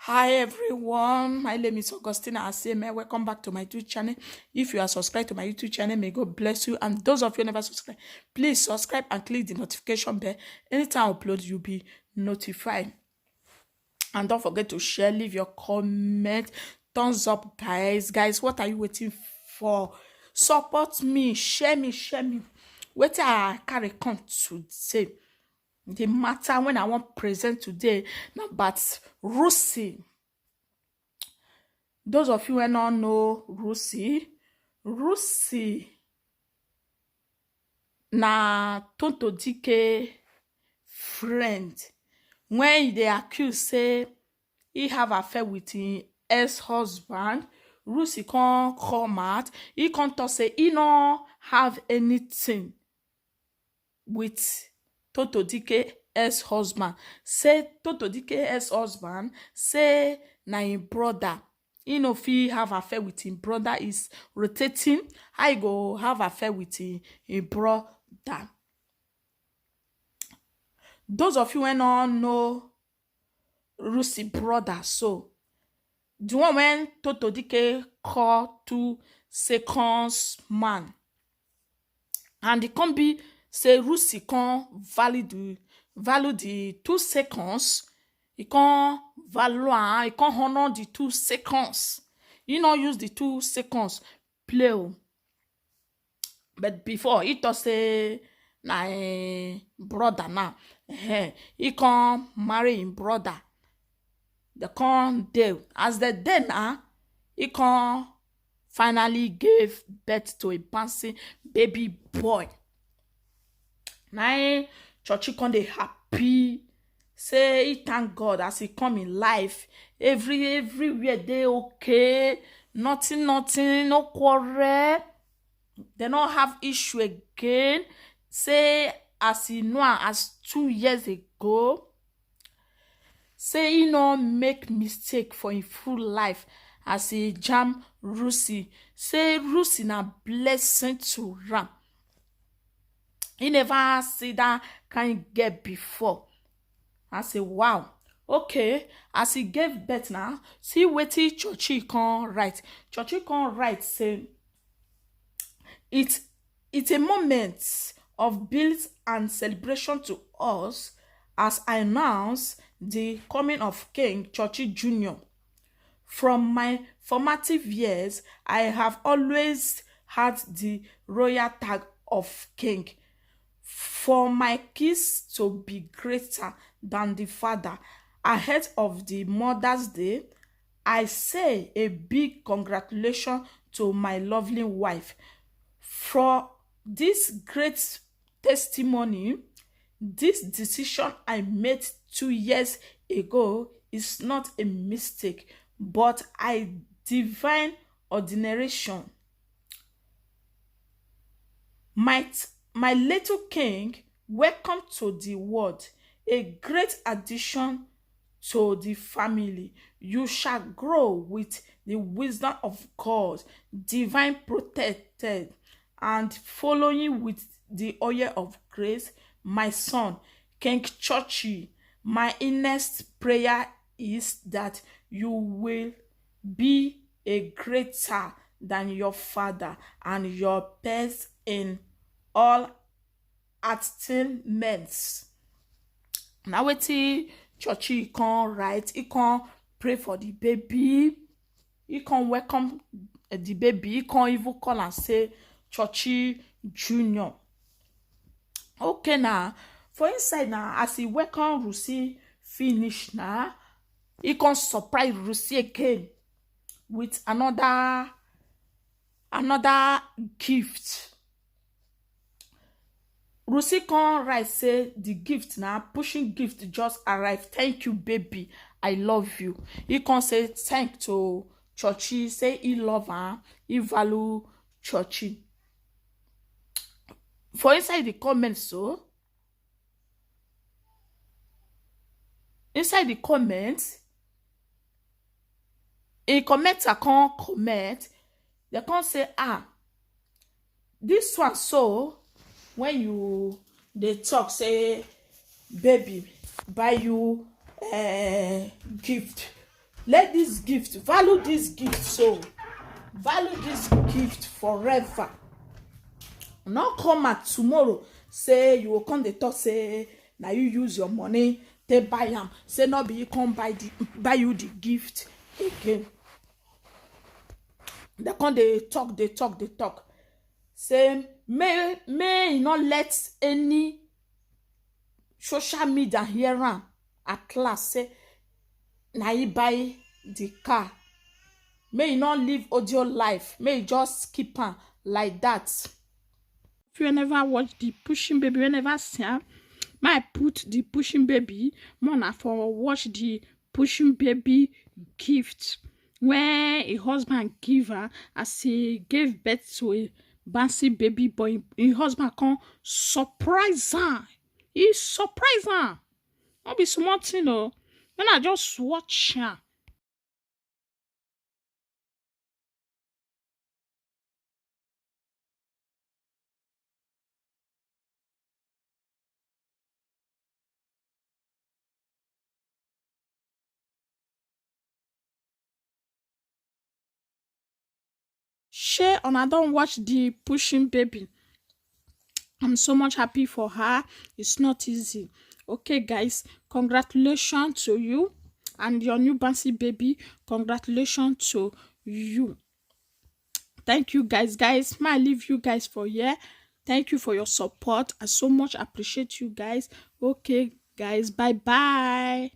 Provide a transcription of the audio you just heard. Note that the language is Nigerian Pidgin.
Hi everyone, my name is Augustina Aseme. Welcome back to my YouTube channel. If you are subscribed to my YouTube channel, may God bless you. And those of you who never subscribe, please subscribe and click the notification bell. Anytime I upload, you'll be notified. And don't forget to share, leave your comment, thumbs up, guys. Guys, what are you waiting for? Support me, share me, share me. What I carry come to say. The matter when I want present today now, but Rosy. Those of you who don't know Rosy na Tonto Dike friend. When they accuse say he have affair with his ex-husband, Rosy can't come out. He can't talk say he no have anything with Tonto Dike ex-husband. Say Tonto Dike ex-husband say na him brother. He no fit have affair with him brother is rotating. I go have affair with him brother. Those of you who don't know Rosy brother, so the one when Tonto Dike call 2 seconds man, and it can be say Rosy can value the 2 seconds. He can value he can honor the 2 seconds. You not use the 2 seconds play. But before he thought say na brother now. He can marry him brother. They can deal. As they did now, he can finally give birth to a bouncing baby boy. Now Churchill can dey happy. Say he thank God as he come in life. Everywhere they okay. Nothing, no quarrel. They don't have issue again. Say as he know as 2 years ago. Say he no make mistake for his full life as he jam Rosy. Say Rosy na blessing to ram. He never see that kind get before. I say, wow. Okay, as he gave birth now, see wetin Churchill can write. Churchill can write say, it's a moment of build and celebration to us as I announce the coming of King Churchill Junior. From my formative years, I have always had the royal tag of king. For my kids to be greater than the father ahead of the Mother's Day, I say a big congratulations to my lovely wife. For this great testimony, this decision I made 2 years ago is not a mistake, but a divine ordination. My little king, welcome to the world, a great addition to the family. You shall grow with the wisdom of God, divine protected, and following with the oil of grace, my son, King Churchill. My earnest prayer is that you will be a greater than your father and your best in all attainments. Now wetin Churchill can write, he can pray for the baby, he can welcome the baby, he can even call and say Churchill Junior. Okay now, for inside now, as he welcome Rosy finish now, he can surprise Rosy again with another gift. Rosy can write say the gift now, pushing gift just arrived. Thank you, baby. I love you. He can say thank to Churchill, say he love her, he value Churchill. For inside the comments, so inside the comments, a commenter can't comment, they can't say, ah, this one. So when you they talk, say, baby, buy you gift, let this gift, value this gift, so value this gift forever. Not come at tomorrow say you will come dey talk say na you use your money take buy am, say no be you come buy you the gift again. They come dey talk say may you not let any social media hear am at last say na you buy the car. May you not live audio life, may you just keep am like that. If you never watch the pushing baby, you never see am, may I put the pushing baby, mona for watch the pushing baby gift when a husband give her as he gave birth to a bouncy baby boy. A husband come surprise her. He surprise her. Not be small thing, oh. When I just watch her. Shey una don watch the pushing baby. I'm so much happy for her. It's not easy. Okay, guys, congratulations to you and your new bouncy baby. Congratulations to you. Thank you, guys. May I leave you guys for here. Thank you for your support. I so much appreciate you guys. Okay, guys, bye bye.